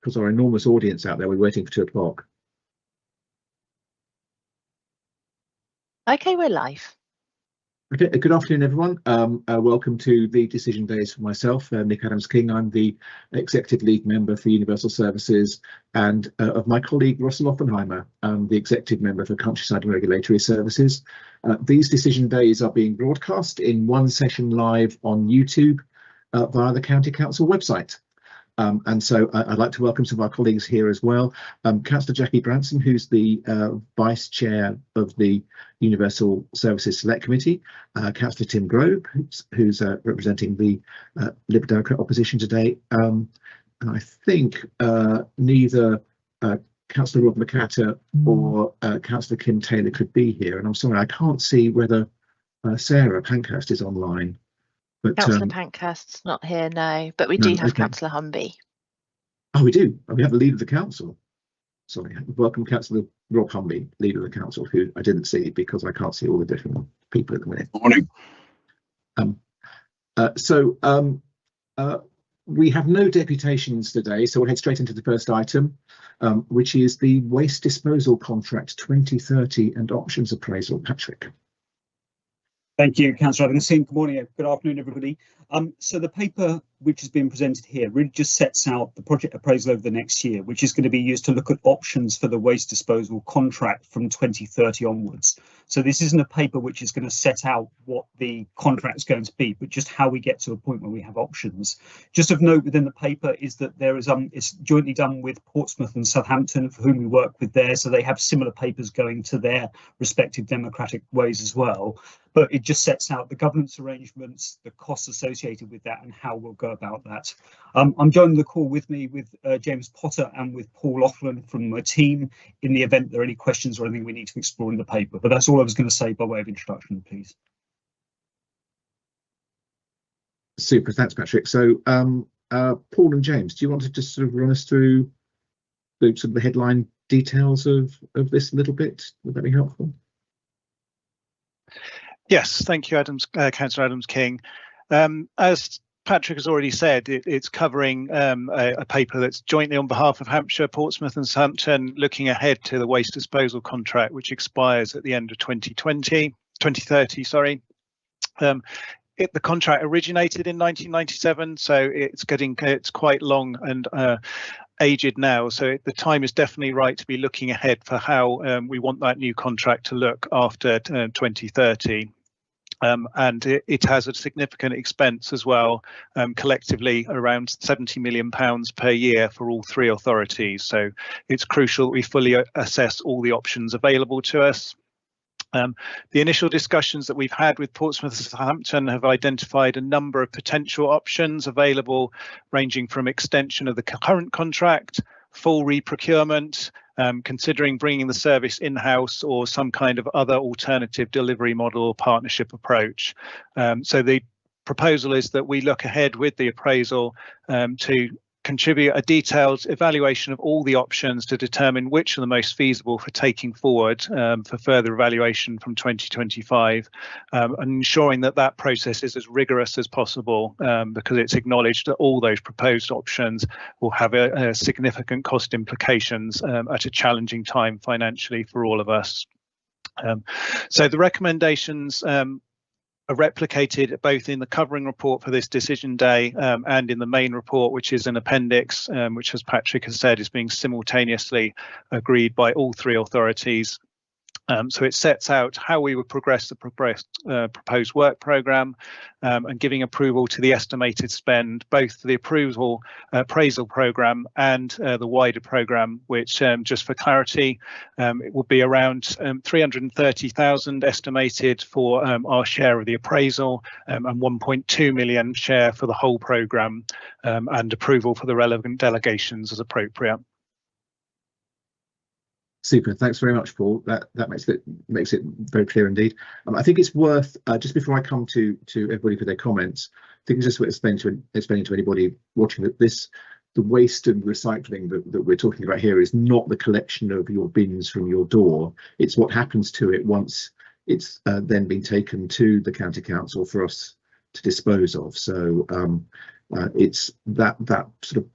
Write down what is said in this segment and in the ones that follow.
because our enormous audience out there, we're waiting for 2 o'clock. Okay, we're live. Okay, good afternoon, everyone. Welcome to the decision days for myself, Nick Adams-King. I'm the Executive Lead Member for Universal Services, and of my colleague Russell Oppenheimer, the Executive Member for Countryside and Regulatory Services. These decision days are being broadcast in one session live on YouTube via the County Council website. And so I'd like to welcome some of our colleagues here as well. Councillor Jackie Branson, who's the Vice Chair of the Universal Services Select Committee, Councillor Tim Grove, who's representing the Liberal Democrat opposition today. And I think neither Councillor Rob McAtter or Councillor Kim Taylor could be here. And I'm sorry, I can't see whether Sarah Pankhurst is online. But, Councillor Pankhurst's not here, no, but we do have okay. Councillor Humby. Oh, we do. We have the Leader of the Council. Sorry, welcome Councillor Rob Humby, Leader of the Council, who I didn't see because I can't see all the different people at the minute. Morning. We have no deputations today, so we'll head straight into the first item, which is the Waste Disposal Contract 2030 and Options Appraisal. Patrick. Thank you, Councillor Adams-King. Good morning, good afternoon, everybody. So the paper which has been presented here really just sets out the project appraisal over the next year, which is going to be used to look at options for the waste disposal contract from 2030 onwards. So this isn't a paper which is going to set out what the contract is going to be, but just how we get to a point where we have options. Just of note within the paper is that there is it's jointly done with Portsmouth and Southampton, for whom we work with there, so they have similar papers going to their respective democratic ways as well. But it just sets out the governance arrangements, the costs associated with that, and how we'll go about that. I'm joining the call with me with James Potter and with Paul Laughlin from my team in the event there are any questions or anything we need to explore in the paper. But that's all I was going to say by way of introduction, please. Super, thanks, Patrick. So, Paul and James, do you want to just sort of run us through the headline details of this a little bit? Would that be helpful? Yes, thank you, Councillor Adams-King. As Patrick has already said, it's covering a paper that's jointly on behalf of Hampshire, Portsmouth and Southampton, looking ahead to the waste disposal contract, which expires at the end of 2030. Sorry. The contract originated in 1997, so it's quite long and aged now. So the time is definitely right to be looking ahead for how we want that new contract to look after 2030. And it has a significant expense as well, collectively around £70 million per year for all 3 authorities. So it's crucial that we fully assess all the options available to us. The initial discussions that we've had with Portsmouth and Southampton have identified a number of potential options available, ranging from extension of the current contract, full reprocurement, considering bringing the service in-house, or some kind of other alternative delivery model or partnership approach. So the proposal is that we look ahead with the appraisal to contribute a detailed evaluation of all the options to determine which are the most feasible for taking forward for further evaluation from 2025, and ensuring that that process is as rigorous as possible, because it's acknowledged that all those proposed options will have a significant cost implications at a challenging time financially for all of us. So the recommendations are replicated both in the covering report for this decision day and in the main report, which is an appendix, which, as Patrick has said, is being simultaneously agreed by all 3 authorities. So it sets out how we would progress the proposed work programme, and giving approval to the estimated spend, both for the appraisal programme and the wider programme, which, just for clarity, it will be around 330,000 estimated for our share of the appraisal, and 1.2 million share for the whole programme, and approval for the relevant delegations as appropriate. Super, thanks very much, Paul. That makes it very clear indeed. I think it's worth, just before I come to everybody for their comments, I think it's just worth explaining to anybody watching that the waste and recycling that we're talking about here is not the collection of your bins from your door. It's what happens to it once it's then been taken to the county council for us to dispose of. So it's that sort of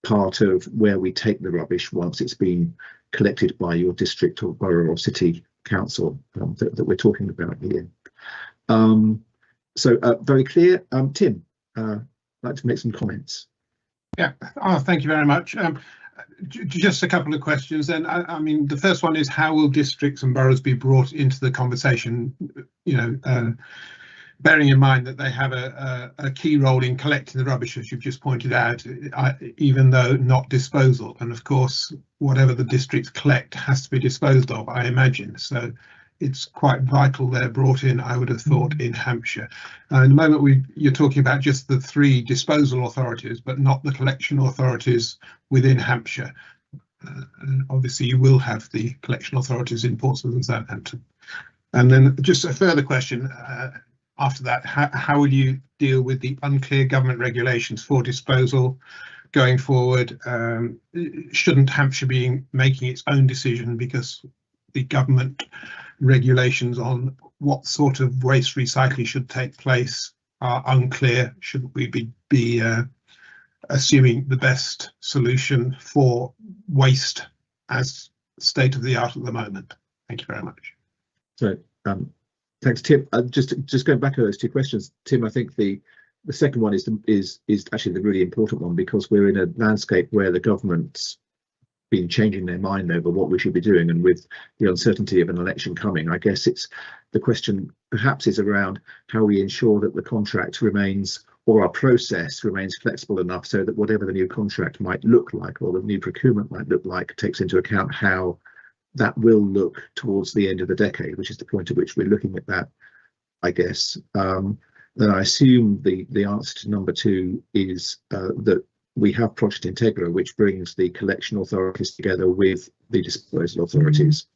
part of where we take the rubbish once it's been collected by your district or borough or city council that we're talking about here. So very clear. Tim, I'd like to make some comments. Yeah, thank you very much. Just a couple of questions then. I mean, the first one is, how will districts and boroughs be brought into the conversation, you know, bearing in mind that they have a key role in collecting the rubbish, as you've just pointed out, even though not disposal. And of course, whatever the districts collect has to be disposed of, I imagine. So it's quite vital they're brought in, I would have thought, in Hampshire. In the moment you're talking about just the 3 disposal authorities, but not the collection authorities within Hampshire. Obviously, you will have the collection authorities in Portsmouth and Southampton. And then just a further question after that, how will you deal with the unclear government regulations for disposal going forward? Shouldn't Hampshire be making its own decision, because the government regulations on what sort of waste recycling should take place are unclear? Shouldn't we be assuming the best solution for waste as state of the art at the moment? Thank you very much. So thanks, Tim. Just going back to those 2 questions, Tim, I think the second one is actually the really important one, because we're in a landscape where the government's been changing their mind over what we should be doing, and with the uncertainty of an election coming, I guess it's the question perhaps is around how we ensure that the contract remains, or our process remains, flexible enough so that whatever the new contract might look like, or the new procurement might look like, takes into account how that will look towards the end of the decade, which is the point at which we're looking at that, I guess. Then I assume the answer to number 2 is that we have Project Integra, which brings the collection authorities together with the disposal authorities.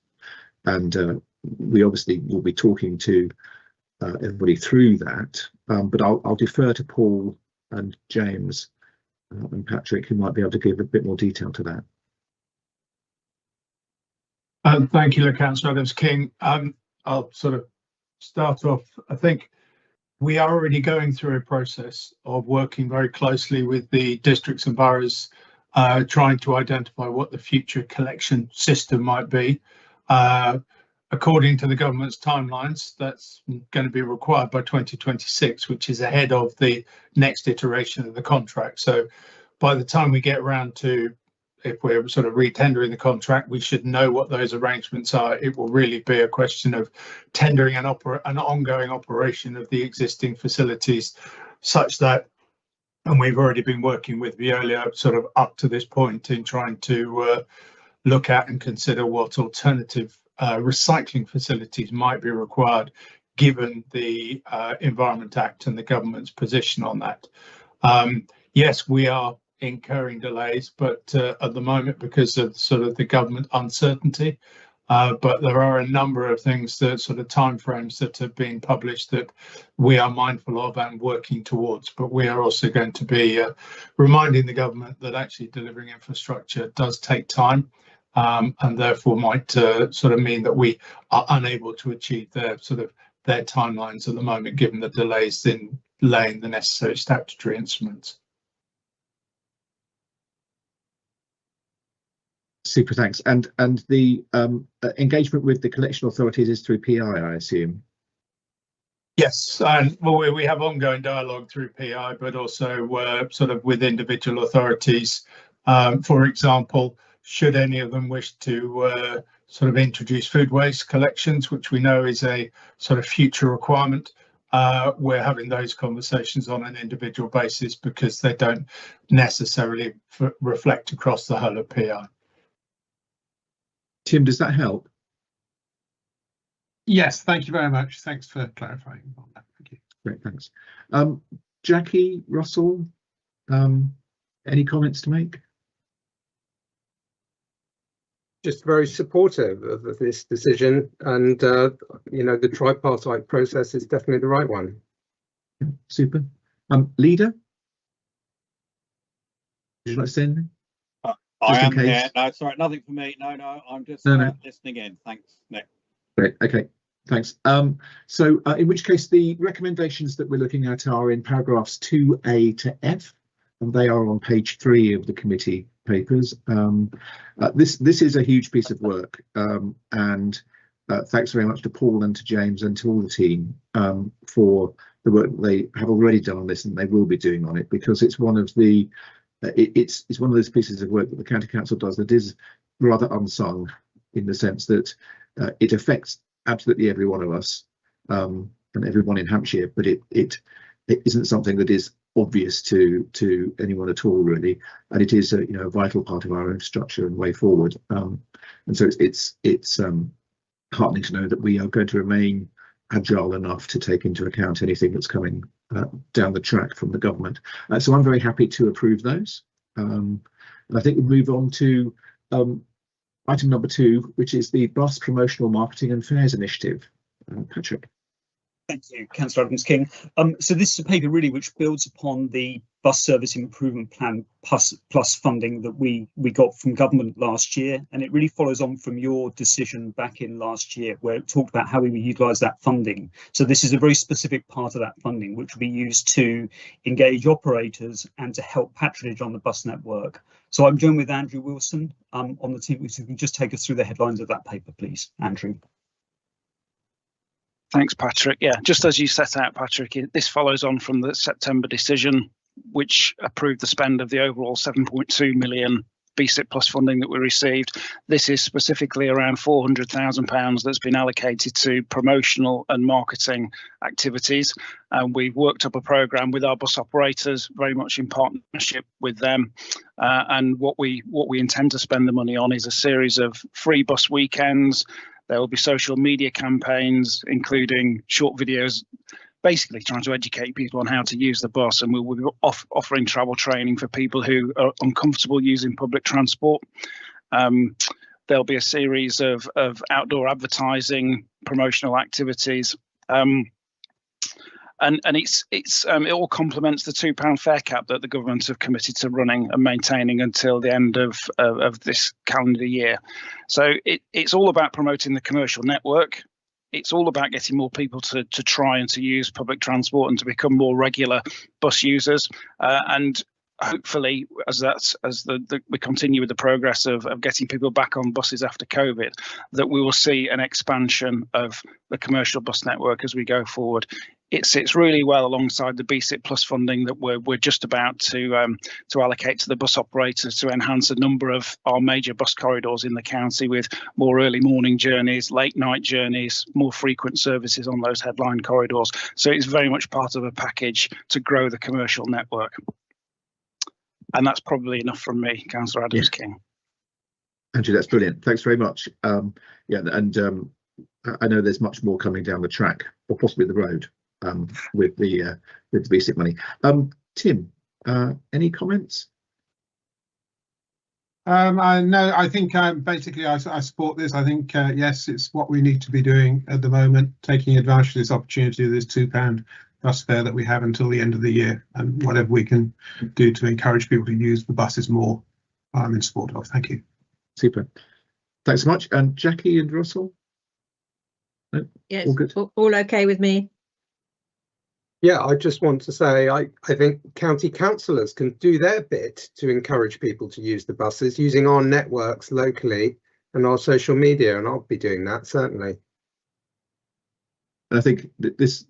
And we obviously will be talking to everybody through that. But I'll defer to Paul and James and Patrick, who might be able to give a bit more detail to that. Thank you, Councillor Adams-King. I'll sort of start off. I think we are already going through a process of working very closely with the districts and boroughs, trying to identify what the future collection system might be. According to the government's timelines, that's going to be required by 2026, which is ahead of the next iteration of the contract. So by the time we get around to, if we're sort of re-tendering the contract, we should know what those arrangements are. It will really be a question of tendering an ongoing operation of the existing facilities, such that, and we've already been working with Veolia sort of up to this point in trying to look at and consider what alternative recycling facilities might be required, given the Environment Act and the government's position on that. Yes, we are incurring delays, but at the moment, because of sort of the government uncertainty, but there are a number of things, that sort of timeframes that have been published, that we are mindful of and working towards. But we are also going to be reminding the government that actually delivering infrastructure does take time, and therefore might sort of mean that we are unable to achieve their timelines at the moment, given the delays in laying the necessary statutory instruments. Super, thanks. And the engagement with the collection authorities is through PI, I assume? Yes, and well, we have ongoing dialogue through PI, but also sort of with individual authorities. For example, should any of them wish to sort of introduce food waste collections, which we know is a sort of future requirement, we're having those conversations on an individual basis, because they don't necessarily reflect across the whole of PI. Tim, does that help? Yes, thank you very much. Thanks for clarifying on that. Thank you. Great, thanks. Jackie, Russell, any comments to make? Just very supportive of this decision, and you know, the tripartite process is definitely the right one. Super. Leader, did you like to say anything? I am here. No, sorry, nothing for me. No, I'm just listening in. Thanks, Nick. Great. Okay. Thanks. So in which case, the recommendations that we're looking at are in paragraphs 2A to F. and they are on page 3 of the committee papers. This is a huge piece of work, and thanks very much to Paul and to James and to all the team for the work that they have already done on this and they will be doing on it, because it's one of the it's one of those pieces of work that the County Council does that is rather unsung, in the sense that it affects absolutely every one of us and everyone in Hampshire, but it isn't something that is obvious to anyone at all, really, and it is a vital part of our infrastructure and way forward. And so it's heartening to know that we are going to remain agile enough to take into account anything that's coming down the track from the government. So I'm very happy to approve those. And I think we'll move on to item number 2, which is the Bus Promotional Marketing and Fairs Initiative. Patrick. Thank you, Councillor Adams-King. So this is a paper really which builds upon the bus service improvement plan plus funding that we got from government last year, and it really follows on from your decision back in last year where it talked about how we would utilise that funding. So this is a very specific part of that funding which will be used to engage operators and to help patronage on the bus network. So I'm joined with Andrew Wilson on the team, which can just take us through the headlines of that paper, please, Andrew. Thanks, Patrick. Yeah, just as you set out, Patrick, this follows on from the September decision, which approved the spend of the overall 7.2 million BSIP plus funding that we received. This is specifically around £400,000 that's been allocated to promotional and marketing activities. And we've worked up a programme with our bus operators, very much in partnership with them. And what we intend to spend the money on is a series of free bus weekends. There will be social media campaigns, including short videos, basically trying to educate people on how to use the bus, and we will be offering travel training for people who are uncomfortable using public transport. There'll be a series of outdoor advertising, promotional activities, and it all complements the £2 fare cap that the government have committed to running and maintaining until the end of this calendar year. So it's all about promoting the commercial network. It's all about getting more people to try and to use public transport and to become more regular bus users. And hopefully, we continue with the progress of getting people back on buses after COVID, that we will see an expansion of the commercial bus network as we go forward. It sits really well alongside the BSIP plus funding that we're just about to allocate to the bus operators to enhance a number of our major bus corridors in the county with more early morning journeys, late night journeys, more frequent services on those headline corridors. So it's very much part of a package to grow the commercial network. And that's probably enough from me, Councillor Adams-King. Andrew, that's brilliant. Thanks very much. Yeah, and I know there's much more coming down the track, or possibly the road, with the BSIP money. Tim, any comments? I think basically I support this. I think yes, it's what we need to be doing at the moment, taking advantage of this opportunity, this £2 bus fare that we have until the end of the year, and whatever we can do to encourage people to use the buses more, I'm in support of. Thank you. Super. Thanks so much. And Jackie and Russell? No? Yes, all good? All okay with me. Yeah, I just want to say I think county councillors can do their bit to encourage people to use the buses using our networks locally and our social media, and I'll be doing that, certainly. And I think that this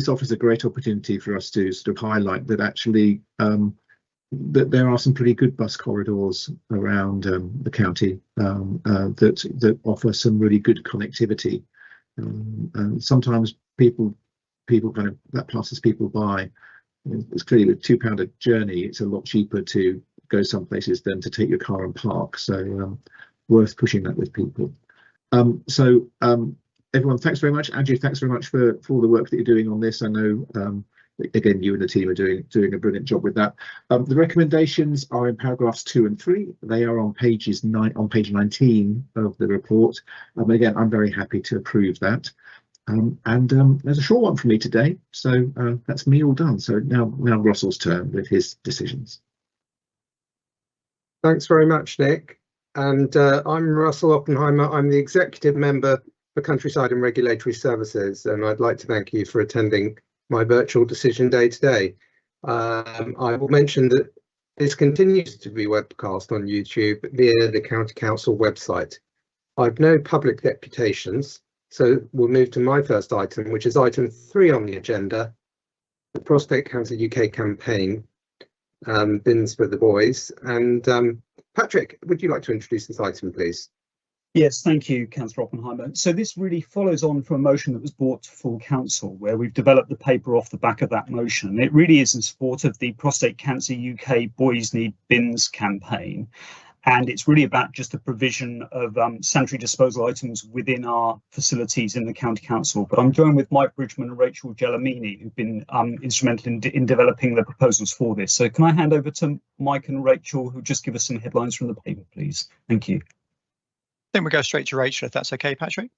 offers a great opportunity for us to sort of highlight that actually that there are some pretty good bus corridors around the county that offer some really good connectivity. And sometimes people kind of, that passes people by. It's clearly with £2 a journey, it's a lot cheaper to go some places than to take your car and park. So worth pushing that with people. Everyone, thanks very much. Andrew, thanks very much for all the work that you're doing on this. I know, again, you and the team are doing a brilliant job with that. The recommendations are in paragraphs 2 and 3. They are on page 19 of the report. Again, I'm very happy to approve that. There's a short one for me today, so that's me all done. So now Russell's turn with his decisions. Thanks very much, Nick. And I'm Russell Oppenheimer. I'm the executive member for Countryside and Regulatory Services, and I'd like to thank you for attending my virtual decision day today. I will mention that This continues to be webcast on YouTube via the County Council website. I've no public deputations, so we'll move to my first item, which is item 3 on the agenda, the Prostate Cancer UK campaign, Bins for the Boys. And Patrick, would you like to introduce this item, please? Yes, thank you, Councillor Oppenheimer. So this really follows on from a motion that was brought to full council, where we've developed the paper off the back of that motion. It really is in support of the Prostate Cancer UK Boys Need Bins campaign. And it's really about just the provision of sanitary disposal items within our facilities in the County Council. But I'm joined with Mike Bridgman and Rachel Gellamini, who've been instrumental in developing the proposals for this. So can I hand over to Mike and Rachel, who just give us some headlines from the paper, please? Thank you. Then we'll go straight to Rachel, if that's okay, Patrick.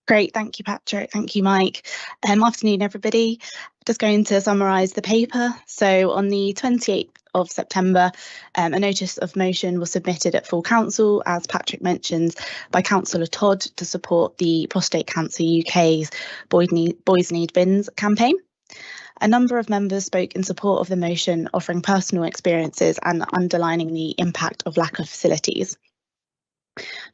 Great, thank you, Patrick. Thank you, Mike. Afternoon, everybody. Just going to summarise the paper. So on the 28th of September, a notice of motion was submitted at full council, as Patrick mentioned, by Councillor Todd to support the Prostate Cancer UK's Boys Need Bins campaign. A number of members spoke in support of the motion, offering personal experiences and underlining the impact of lack of facilities.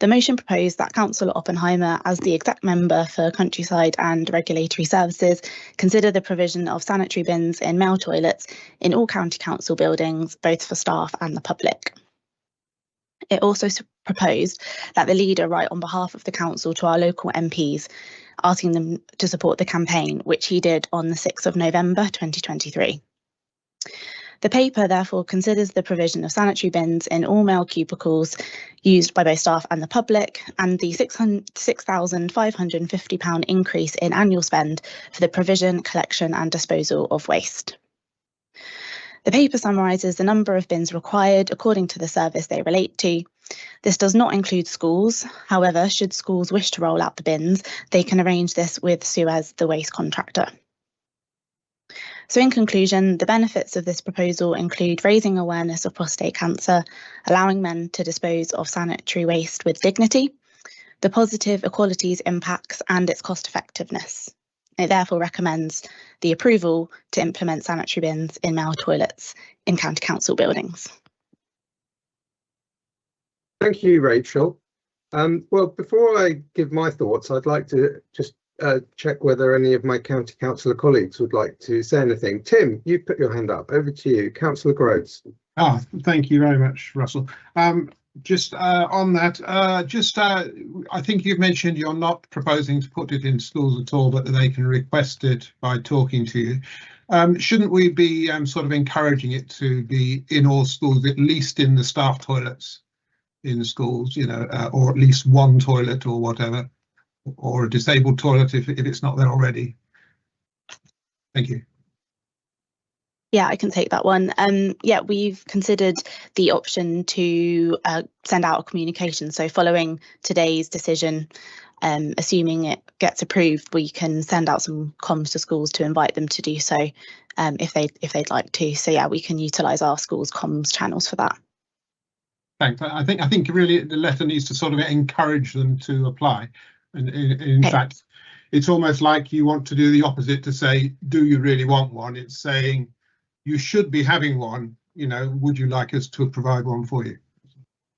The motion proposed that Councillor Oppenheimer, as the exec member for Countryside and Regulatory Services, consider the provision of sanitary bins in male toilets in all county council buildings, both for staff and the public. It also proposed that the leader write on behalf of the council to our local MPs, asking them to support the campaign, which he did on the 6th of November 2023. The paper therefore considers the provision of sanitary bins in all male cubicles used by both staff and the public, and the £6,550 increase in annual spend for the provision, collection and disposal of waste. The paper summarises the number of bins required according to the service they relate to. This does not include schools. However, should schools wish to roll out the bins, they can arrange this with Suez, the waste contractor. So in conclusion, the benefits of this proposal include raising awareness of prostate cancer, allowing men to dispose of sanitary waste with dignity, the positive equalities impacts and its cost effectiveness. It therefore recommends the approval to implement sanitary bins in male toilets in county council buildings. Thank you, Rachel. Well, before I give my thoughts, I'd like to just check whether any of my county councillor colleagues would like to say anything. Tim, you've put your hand up. Over to you, Councillor Groves. Oh, thank you very much, Russell. Just on that, I think you've mentioned you're not proposing to put it in schools at all, but that they can request it by talking to you. Shouldn't we be sort of encouraging it to be in all schools, at least in the staff toilets in schools, you know, or at least one toilet or whatever, or a disabled toilet if it's not there already? Thank you. Yeah, I can take that one. Yeah, we've considered the option to send out a communication. So following today's decision, assuming it gets approved, we can send out some comms to schools to invite them to do so if they'd like to. So yeah, we can utilise our schools' comms channels for that. Thanks. I think really the letter needs to sort of encourage them to apply. And in fact, it's almost like you want to do the opposite, to say, do you really want one? It's saying you should be having one, you know, would you like us to provide one for you?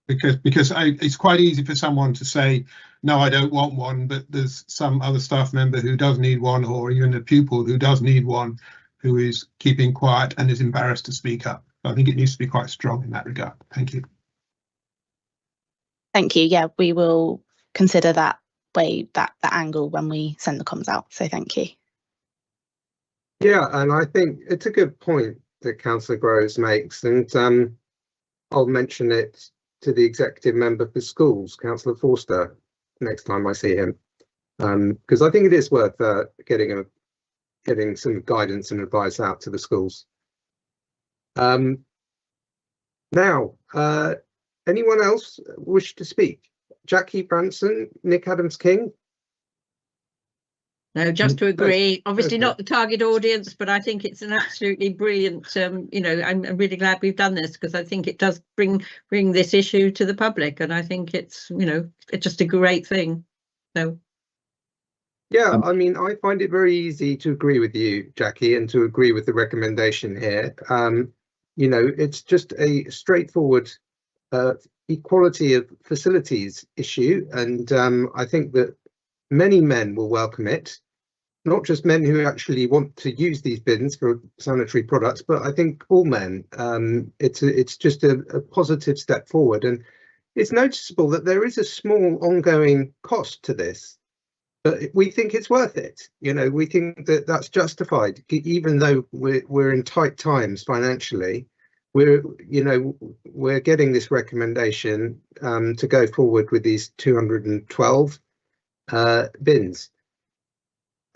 Because it's quite easy for someone to say, no, I don't want one, but there's some other staff member who does need one, or even a pupil who does need one, who is keeping quiet and is embarrassed to speak up. So I think it needs to be quite strong in that regard. Thank you. Thank you. Yeah, we will consider that angle when we send the comms out. So thank you. Yeah, and I think it's a good point that Councillor Groves makes, and I'll mention it to the executive member for schools, Councillor Forster, next time I see him, because I think it is worth getting some guidance and advice out to the schools. Now, anyone else wish to speak? Jackie Branson, Nick Adams-King? No, just to agree. Obviously not the target audience, but I think it's an absolutely brilliant, you know, I'm really glad we've done this, because I think it does bring this issue to the public, and I think it's, you know, it's just a great thing. So yeah, I mean, I find it very easy to agree with you, Jackie, and to agree with the recommendation here. you know, it's just a straightforward equality of facilities issue, and I think that many men will welcome it, not just men who actually want to use these bins for sanitary products, but I think all men. It's just a positive step forward, and it's noticeable that there is a small ongoing cost to this, but we think it's worth it. You know, we think that that's justified, even though we're in tight times financially. We're getting this recommendation to go forward with these 212 bins.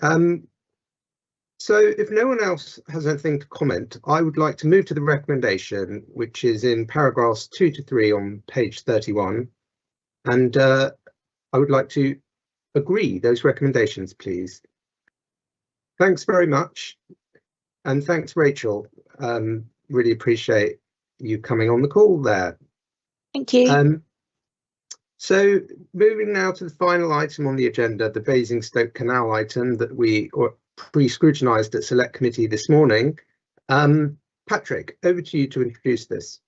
So if no one else has anything to comment, I would like to move to the recommendation, which is in paragraphs 2 to 3 on page 31. And I would like to agree those recommendations, please. Thanks very much. And thanks, Rachel. Really appreciate you coming on the call there. Thank you. So moving now to the final item on the agenda, the Basingstoke Canal item that we pre-scrutinised at Select Committee this morning. Patrick, over to you to introduce this.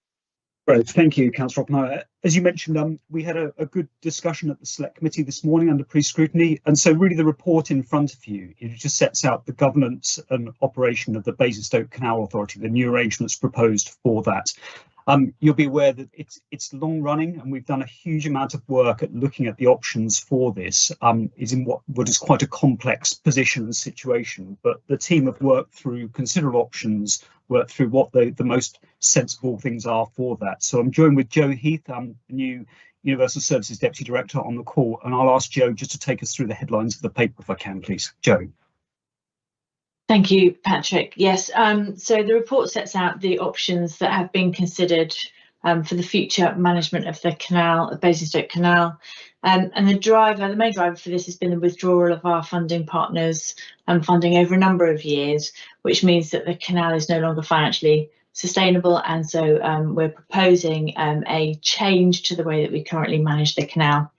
Right, thank you, Councillor Oppenheimer. As you mentioned, we had a good discussion at the Select Committee this morning under pre-scrutiny, and so really the report in front of you, it just sets out the governance and operation of the Basingstoke Canal Authority, the new arrangements proposed for that. You'll be aware that it's long running, and we've done a huge amount of work at looking at the options for this. Is in what is quite a complex position and situation, but the team have worked through considerable options, worked through what the most sensible things are for that. So I'm joined with Joe Heath, the new Universal Services Deputy Director, on the call, and I'll ask Joe just to take us through the headlines of the paper if I can, please. Joe. Thank you, Patrick. Yes, so the report sets out the options that have been considered for the future management of the canal, the Basingstoke Canal. And the main driver for this has been the withdrawal of our funding partners and funding over a number of years, which means that the canal is no longer financially sustainable. And so we're proposing a change to the way that we currently manage the canal.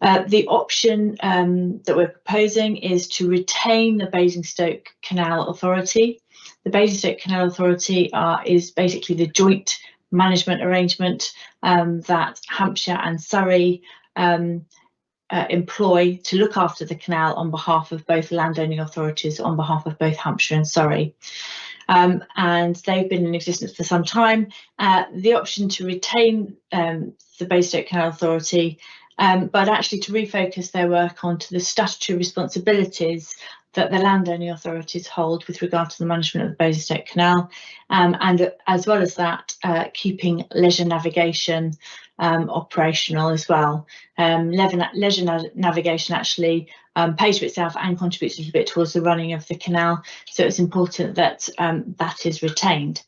The option that we're proposing is to retain the Basingstoke Canal Authority. The Basingstoke Canal Authority is basically the joint management arrangement that Hampshire and Surrey employ to look after the canal on behalf of both landowning authorities, on behalf of both Hampshire and Surrey. And they've been in existence for some time. The option to retain the Basingstoke Canal Authority, but actually to refocus their work onto the statutory responsibilities that the landowning authorities hold with regard to the management of the Basingstoke Canal, and as well as that, keeping leisure navigation operational as well. Leisure navigation actually pays for itself and contributes a little bit towards the running of the canal, so it's important that that is retained.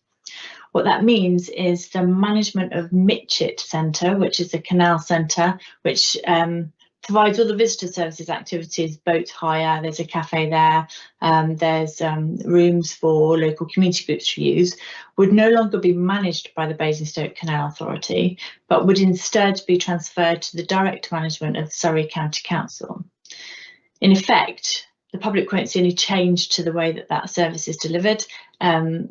What that means is the management of Mitchett Centre, which is the canal centre, which provides all the visitor services activities, boat hire, there's a cafe there, there's rooms for local community groups to use, would no longer be managed by the Basingstoke Canal Authority, but would instead be transferred to the direct management of Surrey County Council. In effect, the public won't see any change to the way that that service is delivered.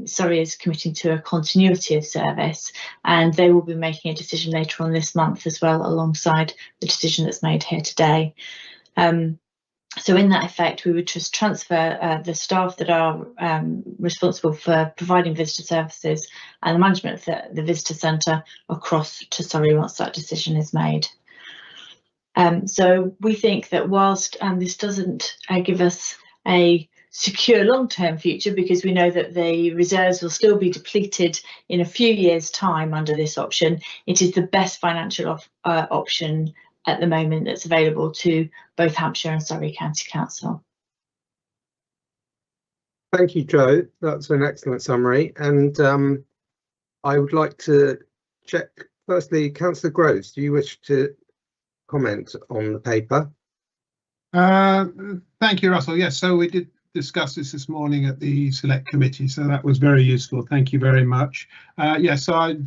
Surrey is committing to a continuity of service, and they will be making a decision later on this month as well, alongside the decision that's made here today. So in that effect, we would just transfer the staff that are responsible for providing visitor services and the management of the visitor centre across to Surrey once that decision is made. So we think that whilst this doesn't give us a secure long-term future, because we know that the reserves will still be depleted in a few years' time under this option, it is the best financial option at the moment that's available to both Hampshire and Surrey County Council. Thank you, Joe. That's an excellent summary. And I would like to check, firstly, Councillor Groves, do you wish to comment on the paper? Thank you, Russell. Yes, so we did discuss this morning at the Select Committee, so that was very useful. Thank you very much. So I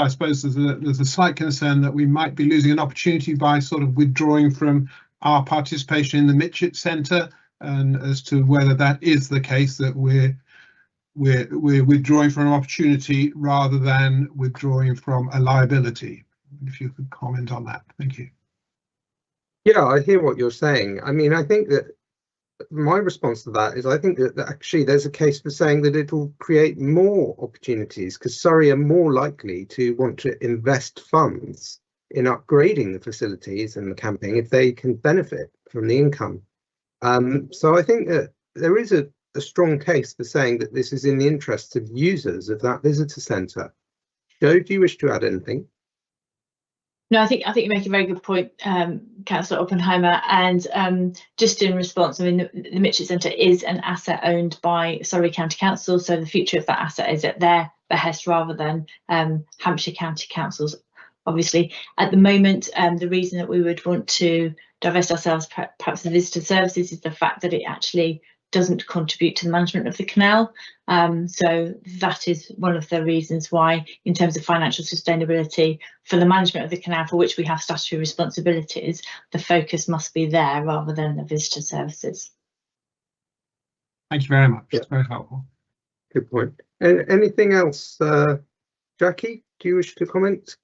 suppose there's a slight concern that we might be losing an opportunity by sort of withdrawing from our participation in the Mitchett Centre, and as to whether that is the case, that we're we're withdrawing from an opportunity rather than withdrawing from a liability. If you could comment on that, thank you. Yeah, I hear what you're saying. I mean, I think that my response to that is I think that actually there's a case for saying that it'll create more opportunities, because Surrey are more likely to want to invest funds in upgrading the facilities and the camping if they can benefit from the income. So I think that there is a strong case for saying that this is in the interests of users of that visitor centre. Joe, do you wish to add anything? No, I think you make a very good point, Councillor Oppenheimer. And just in response, I mean, the Mitchett Centre is an asset owned by Surrey County Council, so the future of that asset is at their behest rather than Hampshire County Council's. Obviously, at the moment, the reason that we would want to divest ourselves perhaps of visitor services is the fact that it actually doesn't contribute to the management of the canal. So that is one of the reasons why, in terms of financial sustainability for the management of the canal, for which we have statutory responsibilities, the focus must be there rather than the visitor services. Thank you very much. It's very helpful. Good point. Anything else, Jackie? Do you wish to comment?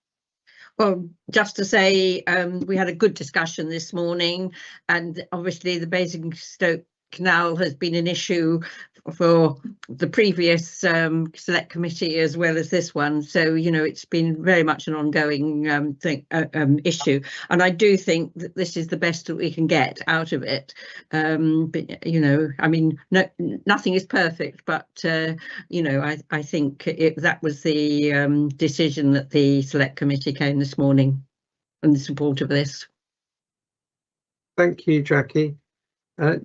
Well, just to say, we had a good discussion this morning, and obviously the Basingstoke Canal has been an issue for the previous select committee as well as this one. So, you know, it's been very much an ongoing issue. And I do think that this is the best that we can get out of it. But, you know, I mean, nothing is perfect, but, you know, I think that was the decision that the select committee came this morning in support of this. Thank you, Jackie.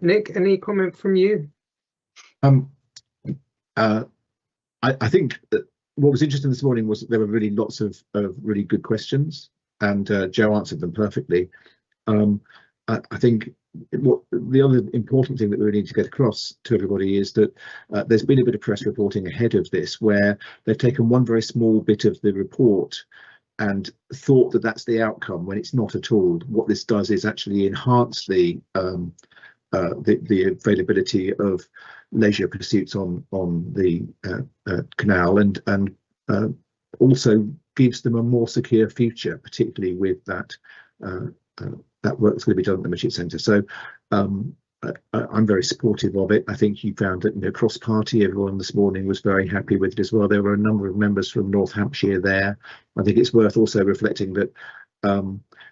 Nick, any comment from you? I think that what was interesting this morning was that there were really lots of really good questions, and Joe answered them perfectly. I think the other important thing that we need to get across to everybody is that there's been a bit of press reporting ahead of this where they've taken one very small bit of the report and thought that that's the outcome, when it's not at all. What this does is actually enhance the availability of leisure pursuits on the canal, and also gives them a more secure future, particularly with that that work's going to be done at the Mitchett Centre. So I'm very supportive of it. I think you found that, you know, cross-party, everyone this morning was very happy with it as well. There were a number of members from North Hampshire there. I think it's worth also reflecting that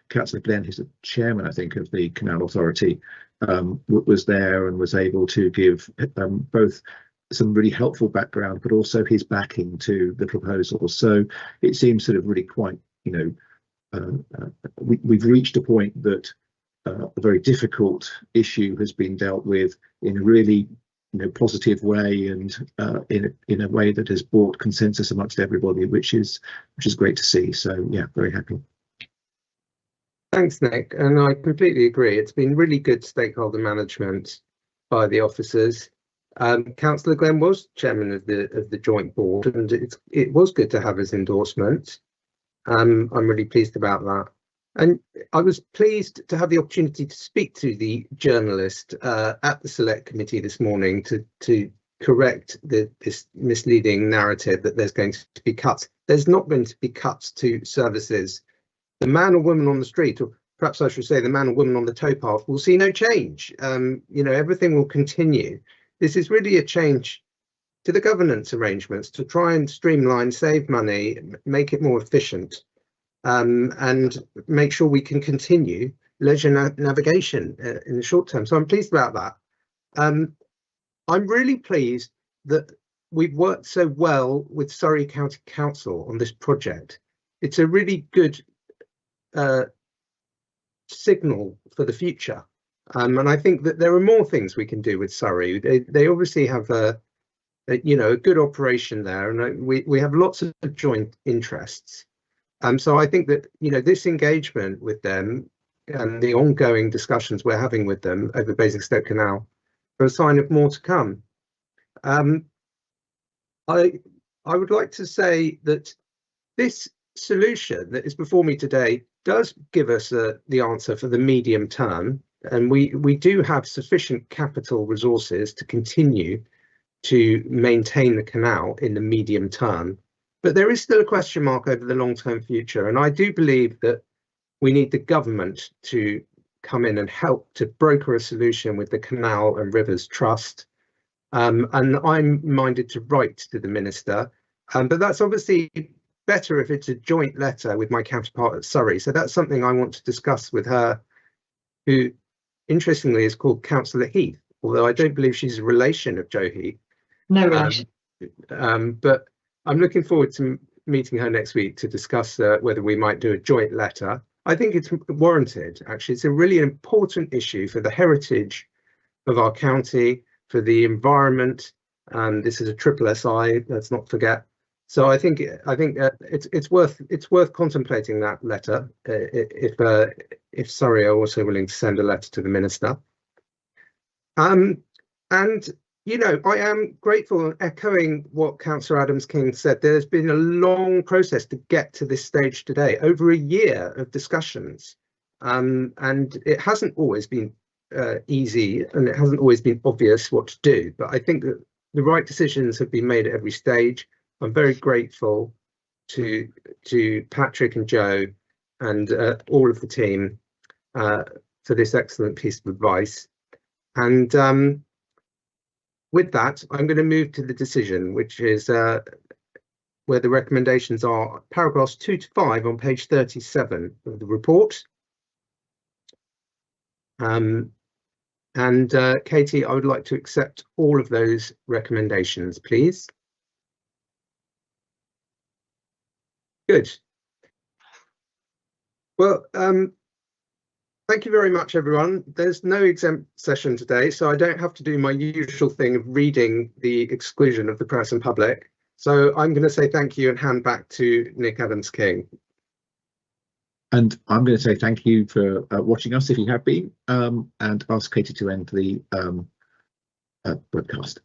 Councillor Glenn, who's the chairman, I think, of the Canal Authority, was there and was able to give both some really helpful background, but also his backing to the proposal. So it seems sort of really quite, you know, we've reached a point that a very difficult issue has been dealt with in a really, you know, positive way, and in a way that has brought consensus amongst everybody, which is great to see. So yeah, very happy. Thanks, Nick, and I completely agree. It's been really good stakeholder management by the officers. Councillor Glenn was chairman of the joint board, and it was good to have his endorsement. I'm really pleased about that, and I was pleased to have the opportunity to speak to the journalist at the select committee this morning to correct this misleading narrative that there's going to be cuts. There's not going to be cuts to services. The man or woman on the street, or perhaps I should say the man or woman on the towpath, will see no change. You know, everything will continue. This is really a change to the governance arrangements to try and streamline, save money, make it more efficient, and make sure we can continue leisure navigation in the short term. So I'm pleased about that. I'm really pleased that we've worked so well with Surrey County Council on this project. It's a really good signal for the future, and I think that there are more things we can do with Surrey. They obviously have a good operation there, and we have lots of joint interests. So I think that, you know, this engagement with them and the ongoing discussions we're having with them over Basingstoke Canal are a sign of more to come. I would like to say that this solution that is before me today does give us the answer for the medium term, and we do have sufficient capital resources to continue to maintain the canal in the medium term. But there is still a question mark over the long-term future, and I do believe that we need the government to come in and help to broker a solution with the Canal and Rivers Trust. And I'm minded to write to the Minister, but that's obviously better if it's a joint letter with my counterpart at Surrey. So that's something I want to discuss with her, who interestingly is called Councillor Heath, although I don't believe she's a relation of Joe Heath. No relation. But I'm looking forward to meeting her next week to discuss whether we might do a joint letter. I think it's warranted, actually. It's a really important issue for the heritage of our county, for the environment. This is a triple SI, let's not forget. So I think it's worth contemplating that letter if Surrey are also willing to send a letter to the Minister. And you know, I am grateful and echoing what Councillor Adams-King said. There's been a long process to get to this stage today, over a year of discussions, and it hasn't always been easy, and it hasn't always been obvious what to do. But I think that the right decisions have been made at every stage. I'm very grateful to Patrick and Joe and all of the team for this excellent piece of advice. And with that, I'm going to move to the decision, which is where the recommendations are paragraphs 2 to 5 on page 37 of the report. And Katie, I would like to accept all of those recommendations, please. Good. Well, thank you very much, everyone. There's no exempt session today, so I don't have to do my usual thing of reading the exclusion of the press and public. So I'm going to say thank you and hand back to Nick Adams-King. And I'm going to say thank you for watching us, if you have been, and ask Katie to end the broadcast.